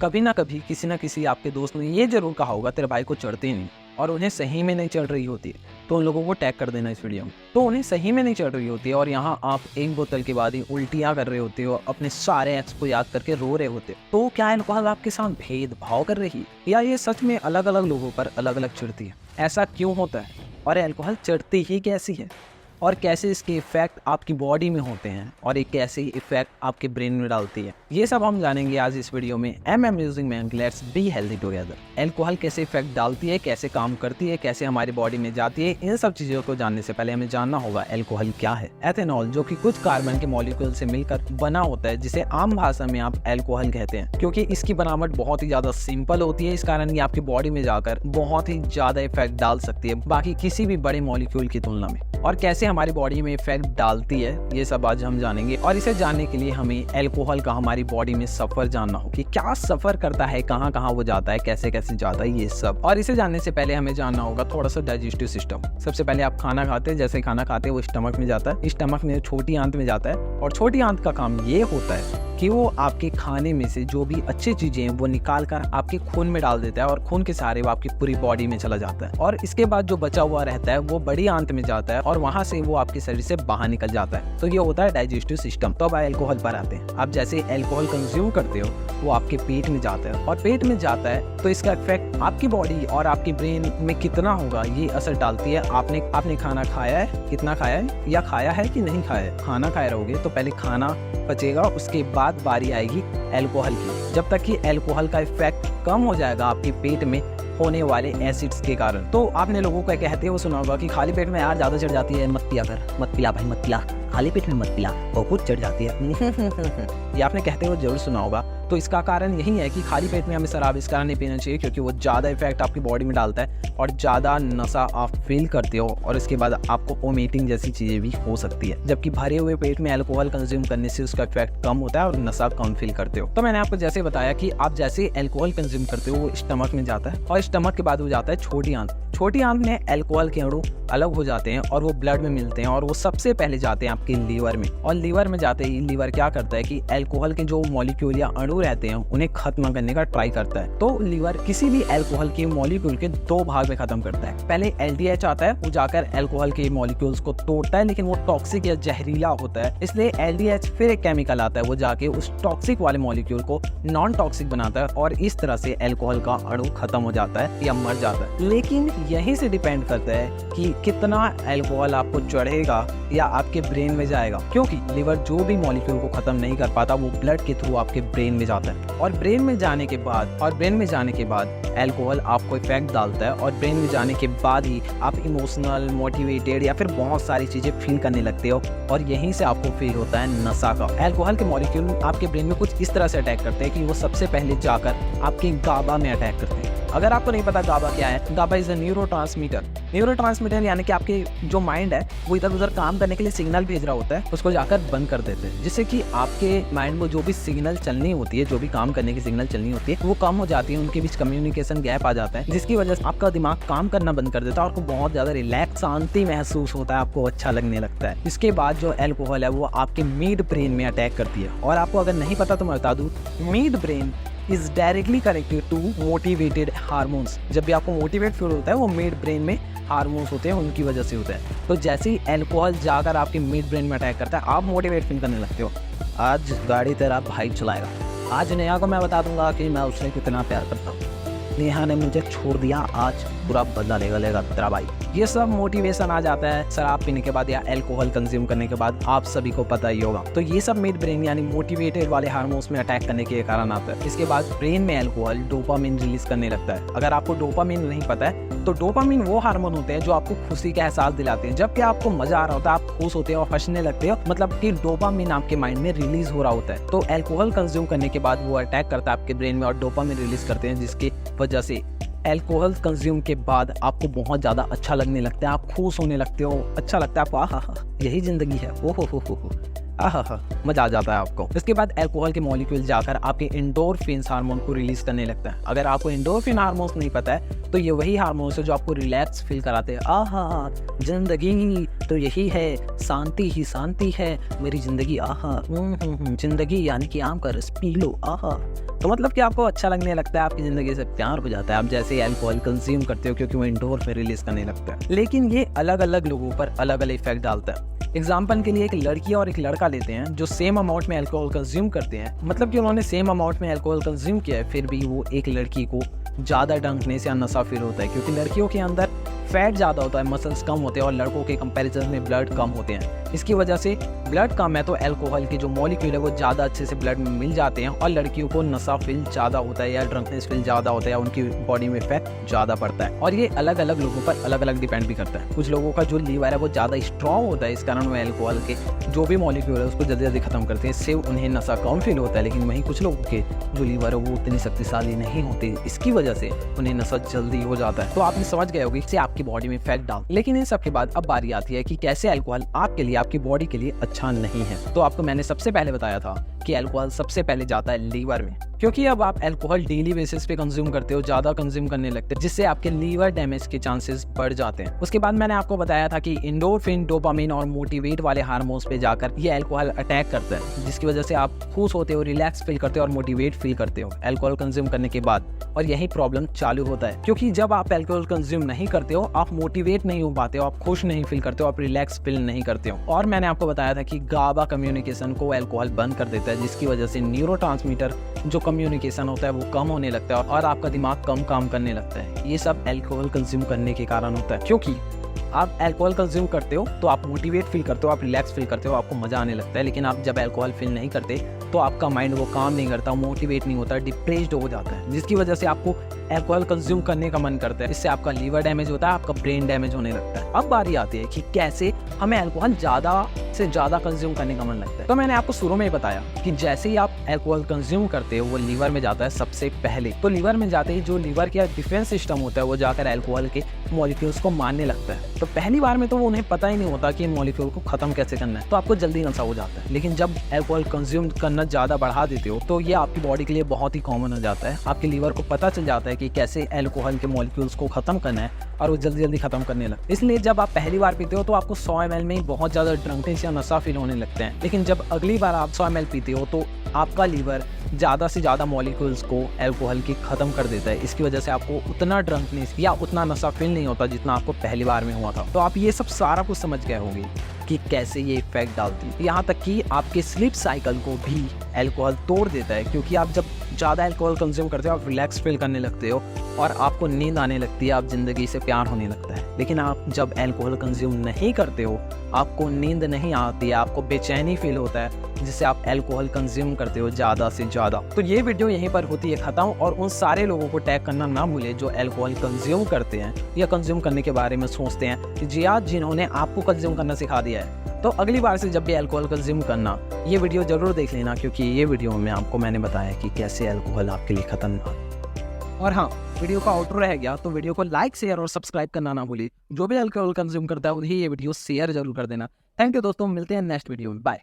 कभी ना कभी किसी ना किसी आपके दोस्त ने ये जरूर कहा होगा तेरे भाई को चढ़ती नहीं, और उन्हें सही में नहीं चढ़ रही होती है, तो उन लोगों को टैग कर देना इस वीडियो में। तो उन्हें सही में नहीं चढ़ रही होती है और यहाँ आप एक बोतल के बाद ही उल्टियाँ कर रहे होते हो, अपने सारे एक्स को याद करके रो रहे होते हो। तो क्या अल्कोहल आपके साथ भेदभाव कर रही है, या ये सच में अलग अलग लोगों पर अलग अलग चढ़ती है? ऐसा क्यों होता है, और अल्कोहल चढ़ती ही कैसी है, और कैसे इसके इफेक्ट आपकी बॉडी में होते हैं, और एक कैसे इफेक्ट आपके ब्रेन में डालती है, ये सब हम जानेंगे आज इस वीडियो में। Amazing man, let's be healthy together. Alcohol कैसे इफेक्ट डालती है, कैसे काम करती है, कैसे हमारी बॉडी में जाती है, इन सब चीजों को जानने से पहले हमें जानना होगा अल्कोहल क्या है। एथेनॉल, जो कि कुछ कार्बन के मॉलिक्यूल से मिलकर बना होता है, जिसे आम भाषा में आप अल्कोहल कहते हैं, क्योंकि इसकी बनावट बहुत ही ज्यादा सिंपल होती है। इस कारण ये आपकी बॉडी में जाकर बहुत ही ज्यादा इफेक्ट डाल सकती है बाकी किसी भी बड़े मॉलिक्यूल की तुलना में। और कैसे हमारी बॉडी में इफेक्ट डालती है, ये सब आज हम जानेंगे। और इसे जानने के लिए हमें अल्कोहल का हमारी बॉडी में सफर जानना हो कि क्या सफर करता है, कहाँ कहाँ वो जाता है, कैसे कैसे जाता है, ये सब। और इसे जानने से पहले हमें जानना होगा थोड़ा सा डाइजेस्टिव सिस्टम। सबसे पहले आप खाना खाते हैं, जैसे खाना खाते हैं वो स्टमक में जाता है, स्टमक में छोटी आंत में जाता है, और छोटी आंत का काम ये होता है कि वो आपके खाने में से जो भी अच्छी चीजें हैं वो निकाल कर आपके खून में डाल देता है, और खून के सहारे वो आपकी पूरी बॉडी में चला जाता है। और इसके बाद जो बचा हुआ रहता है वो बड़ी आंत में जाता है, और वहां से वो आपके शरीर से बाहर निकल जाता है। तो ये होता है डाइजेस्टिव सिस्टम। तो अब अल्कोहल पर आते हैं। आप जैसे अल्कोहल कंज्यूम करते हो वो आपके पेट में जाता है, और पेट में जाता है तो इसका इफेक्ट आपकी बॉडी और आपकी ब्रेन में कितना होगा ये असर डालती है। आपने खाना खाया है, कितना खाया है, या खाया है कि नहीं खाया है। खाना खाए रहोगे तो पहले खाना पचेगा, उसके बाद बारी आएगी अल्कोहल की, जब तक कि अल्कोहल का इफेक्ट कम हो जाएगा आपके पेट में होने वाले एसिड्स के कारण। तो आपने लोगों को कहते हो सुना होगा कि खाली पेट में यार ज्यादा चढ़ जाती है, मत पिया कर, मत पिला भाई, मत पिला, खाली पेट में मत पिला, बहुत चढ़ जाती है। ये आपने कहते हो जरूर सुना होगा। तो इसका कारण यही है कि खाली पेट में हमें शराब इस कारण नहीं पीना चाहिए क्योंकि वो ज़्यादा इफेक्ट आपकी बॉडी में डालता है, और ज़्यादा नशा आप फील करते हो, और इसके बाद आपको वोमिटिंग जैसी चीज़ें भी हो सकती है। जबकि भरे हुए पेट में अल्कोहल कंज्यूम करने से उसका इफेक्ट कम होता है और नशा कम फील करते हो। तो मैंने आपको जैसे बताया कि आप जैसे अल्कोहल कंज्यूम करते हो वो स्टमक में जाता है, और स्टमक के बाद वो जाता है छोटी आंत। छोटी आंत में अल्कोहल के अणु अलग हो जाते हैं और वो ब्लड में मिलते हैं, और वो सबसे पहले जाते हैं आपके लीवर में। और लीवर में जाते ही लीवर क्या करता है कि अल्कोहल के जो मॉलिक्यूल या अणु रहते हैं उन्हें खत्म करने का ट्राई करता है। तो लीवर किसी भी अल्कोहल के मॉलिक्यूल के दो भाग में खत्म करता है। पहले LDH आता है, वो जाकर अल्कोहल के मॉलिक्यूल्स को तोड़ता है, लेकिन वो टॉक्सिक या जहरीला होता है, इसलिए LDH फिर एक केमिकल आता है, वो जाके उस टॉक्सिक वाले मॉलिक्यूल को नॉन टॉक्सिक बनाता है, और इस तरह से अल्कोहल का अणु खत्म हो जाता है या मर जाता है। लेकिन यहीं से डिपेंड करता है कि कितना अल्कोहल आपको चढ़ेगा या आपके ब्रेन में जाएगा, क्योंकि लिवर जो भी मॉलिक्यूल को खत्म नहीं कर पाता वो ब्लड के थ्रू आपके ब्रेन में जाता है, और ब्रेन में जाने के बाद अल्कोहल आपको इफेक्ट डालता है, और ब्रेन में जाने के बाद ही आप इमोशनल, मोटिवेटेड या फिर बहुत सारी चीजें फील करने लगते हो, और यहीं से आपको फील होता है नशा का। अल्कोहल के मॉलिक्यूल आपके ब्रेन में कुछ इस तरह से अटैक करते हैं कि वो सबसे पहले जाकर आपके गाबा में अटैक करते हैं। अगर आपको नहीं पता गाबा क्या है, गाबा इज अ न्यूरोट्रांसमीटर यानी कि आपके जो माइंड है वो इधर उधर काम करने के लिए सिग्नल भेज रहा होता है, उसको जाकर बंद कर देते हैं, जिससे कि आपके माइंड में जो भी सिग्नल चलनी होती है, जो भी काम करने की सिग्नल चलनी होती है वो कम हो जाती है, उनके बीच कम्युनिकेशन गैप आ जाता है, जिसकी वजह से आपका दिमाग काम करना बंद कर देता है, आपको बहुत ज्यादा रिलैक्स, शांति महसूस होता है, आपको अच्छा लगने लगता है। इसके बाद जो अल्कोहल है वो आपके मिड ब्रेन में अटैक करती है, और आपको अगर नहीं पता तो मैं बता दूं, mid brain is directly connected to motivated hormones. जब भी आपको मोटिवेट फील होता है वो मिड ब्रेन में हार्मोन्स होते हैं, उनकी वजह से होता है। तो जैसे ही अल्कोहल जाकर आपके मिड ब्रेन में अटैक करता है, आप मोटिवेट फील करने लगते हो, आज गाड़ी तेरा भाई चलाएगा, आज नेहा को मैं बता दूंगा कि मैं उससे कितना प्यार करता हूँ, नेहा ने मुझे छोड़ दिया, आज पूरा बदला लेगा तेरा भाई। ये सब मोटिवेशन आ जाता है शराब पीने के बाद या अल्कोहल कंज्यूम करने के बाद, आप सभी को पता ही होगा। तो ये सब मिड ब्रेन यानी मोटिवेटेड वाले हार्मोन्स में अटैक करने के कारण आता है। इसके बाद ब्रेन में अल्कोहल डोपामिन रिलीज करने लगता है। अगर आपको डोपामिन नहीं पता है तो डोपामिन वो हार्मोन होते हैं जो आपको खुशी का एहसास दिलाते हैं। जबकि आपको मजा आ रहा होता है, आप खुश होते हो और हंसने लगते हो, मतलब कि डोपामिन आपके माइंड में रिलीज हो रहा होता है। तो अल्कोहल कंज्यूम करने के बाद वो अटैक करता है आपके ब्रेन में और डोपामिन रिलीज करते हैं, जिसकी वजह से अल्कोहल कंज्यूम के बाद आपको बहुत ज़्यादा अच्छा लगने लगता है, आप खुश होने लगते हो, अच्छा लगता है आपको, आहा यही जिंदगी है, ओहो हो, आहा मजा आ जाता है आपको। इसके बाद अल्कोहल के मॉलिक्यूल जाकर आपके एंडोर्फिन हार्मोन को रिलीज करने लगता है। अगर आपको एंडोर्फिन हार्मोन्स नहीं पता है तो ये वही हार्मोन्स है जो आपको रिलैक्स फील कराते हैं। आहा जिंदगी तो यही है, शांति ही शांति है मेरी जिंदगी, आहा जिंदगी यानी कि आम का रस पी लो, आहा तो मतलब कि आपको अच्छा लगने लगता है, आपकी ज़िंदगी से प्यार हो जाता है आप जैसे अल्कोहल कंज्यूम करते हो, क्योंकि वो इंडोर में रिलीज करने लगता है। लेकिन ये अलग अलग लोगों पर अलग अलग इफेक्ट डालता है। एग्जाम्पल के लिए एक लड़की और एक लड़का लेते हैं जो सेम अमाउंट में अल्कोहल कंज्यूम करते हैं, मतलब कि उन्होंने सेम अमाउंट में अल्कोहल कंज्यूम किया है, फिर भी वो एक लड़की को ज़्यादा ड्रंकनेस या नशा फील होता है, क्योंकि लड़कियों के अंदर फैट ज़्यादा होता है, मसल्स कम होते हैं और लड़कों के कंपैरिजन में ब्लड कम होते हैं। इसकी वजह से ब्लड कम है तो अल्कोहल के जो मॉलिक्यूल है वो ज़्यादा अच्छे से ब्लड में मिल जाते हैं और लड़कियों को नशा फील ज़्यादा होता है या ड्रंकनेस फील ज़्यादा होता है या उनकी बॉडी में फैट ज़्यादा पड़ता है। और ये अलग अलग लोगों पर अलग अलग डिपेंड भी करता है। कुछ लोगों का जो लीवर है वो ज़्यादा स्ट्रॉन्ग होता है, इस कारण वो अल्कोहल के जो भी मॉलिक्यूल है उसको जल्दी जल्दी खत्म करते हैं, इससे उन्हें नशा कम फील होता है। लेकिन वहीं कुछ लोगों के जो लीवर है वो उतनी शक्तिशाली नहीं होती, इसकी वजह से उन्हें नशा जल्दी हो जाता है। तो आपने समझ गए होगी इससे आपकी बॉडी में फैट डाल। लेकिन इन सब के बाद अब बारी आती है कि कैसे अल्कोहल आपके लिए, आपकी बॉडी के लिए अच्छा नहीं है। तो आपको मैंने सबसे पहले बताया था कि अल्कोहल सबसे पहले जाता है लीवर में, क्योंकि अब आप अल्कोहल डेली बेसिस पे कंज्यूम करते हो, ज़्यादा कंज्यूम करने लगते हैं, जिससे आपके लीवर डैमेज के चांसेस बढ़ जाते हैं। उसके बाद मैंने आपको बताया था कि एंडोर्फिन, डोपामिन और मोटिवेट वाले हार्मोन्स पे जाकर ये अल्कोहल अटैक करता है, जिसकी वजह से आप खुश होते हो, रिलैक्स फील करते हो और मोटिवेट फील करते हो अल्कोहल कंज्यूम करने के बाद। और यही प्रॉब्लम चालू होता है, क्योंकि जब आप अल्कोहल कंज्यूम नहीं करते हो आप मोटिवेट नहीं हो पाते हो, आप खुश नहीं फील करते हो, आप रिलैक्स फील नहीं करते हो। और मैंने आपको बताया था कि गाबा कम्युनिकेशन को अल्कोहल बंद कर देता है, जिसकी वजह से न्यूरोट्रांसमीटर जो कम्युनिकेशन होता है वो कम होने लगता है और आपका दिमाग कम काम करने लगता है। ये सब अल्कोहल कंज्यूम करने के कारण होता है, क्योंकि आप अल्कोहल कंज्यूम करते हो तो आप मोटिवेट फील करते हो, आप रिलैक्स फील करते हो, आपको मजा आने लगता है। लेकिन आप जब अल्कोहल फील नहीं करते तो आपका माइंड वो काम नहीं करता, मोटिवेट नहीं होता, डिप्रेस्ड हो जाता है, जिसकी वजह से आपको अल्कोहल कंज्यूम करने का मन करता है। इससे आपका लीवर डैमेज होता है, आपका ब्रेन डैमेज होने लगता है। अब बारी आती है कि कैसे हमें अल्कोहल ज़्यादा से ज़्यादा कंज्यूम करने का मन लगता है। तो मैंने आपको शुरू में ही बताया कि जैसे ही आप अल्कोहल कंज्यूम करते हो वो लीवर में जाता है सबसे पहले। तो लीवर में जाते ही जो लीवर का डिफेंस सिस्टम होता है वो जाकर अल्कोहल के मॉलिक्यूल्स को मारने लगता है। तो पहली बार में तो उन्हें पता ही नहीं होता कि इन मॉलिक्यूल को खत्म कैसे करना है, तो आपको जल्दी नशा हो जाता है। लेकिन जब अल्कोहल कंज्यूम करना ज़्यादा बढ़ा देते हो तो ये आपकी बॉडी के लिए बहुत ही कॉमन हो जाता है। आपके लीवर को पता चल जाता है कि कैसे अल्कोहल के मॉलिक्यूल्स को खत्म करना है और वो जल्दी जल्दी खत्म करने लगता है। इसलिए जब आप पहली बार पीते हो तो आपको 100 ml में ही बहुत ज़्यादा ड्रंकनेस या नशा फील होने लगते हैं। लेकिन जब अगली बार आप 100 ml पीते हो तो आपका लीवर ज़्यादा से ज़्यादा मॉलिक्यूल्स को अल्कोहल की खत्म कर देता है। इसकी वजह से आपको उतना ड्रंकनेस या उतना नशा फील नहीं होता जितना आपको पहली बार में हुआ था। तो आप ये सब सारा कुछ समझ गए होंगे कि कैसे ये इफेक्ट डालती है। यहाँ तक कि आपके स्लीप साइकिल को भी अल्कोहल तोड़ देता है, क्योंकि आप जब ज़्यादा अल्कोहल कंज्यूम करते हो आप रिलैक्स फील करने लगते हो और आपको नींद आने लगती है, आप ज़िंदगी से प्यार होने लगता है। लेकिन आप जब अल्कोहल कंज्यूम नहीं करते हो आपको नींद नहीं आती है, आपको बेचैनी फील होता है, जिससे आप अल्कोहल कंज्यूम करते हो ज़्यादा से ज़्यादा। तो ये वीडियो यहीं पर होती है ख़त्म, और उन सारे लोगों को टैग करना ना भूले जो अल्कोहल कंज्यूम करते हैं या कंज्यूम करने के बारे में सोचते हैं कि जी आज जिन्होंने आपको कंज्यूम करना सिखा दिया है। तो अगली बार से जब भी अल्कोहल कंज्यूम करना ये वीडियो ज़रूर देख लेना, क्योंकि ये वीडियो में आपको मैंने बताया कि कैसे अल्कोहल आपके लिए खतरनाक। और हाँ, वीडियो का आउटरो रह गया तो वीडियो को लाइक, शेयर और सब्सक्राइब करना ना भूलिए। जो भी अल्कोहल कंज्यूम करता है उन्हें ये वीडियो शेयर जरूर कर देना। थैंक यू दोस्तों, मिलते हैं नेक्स्ट वीडियो में, बाय।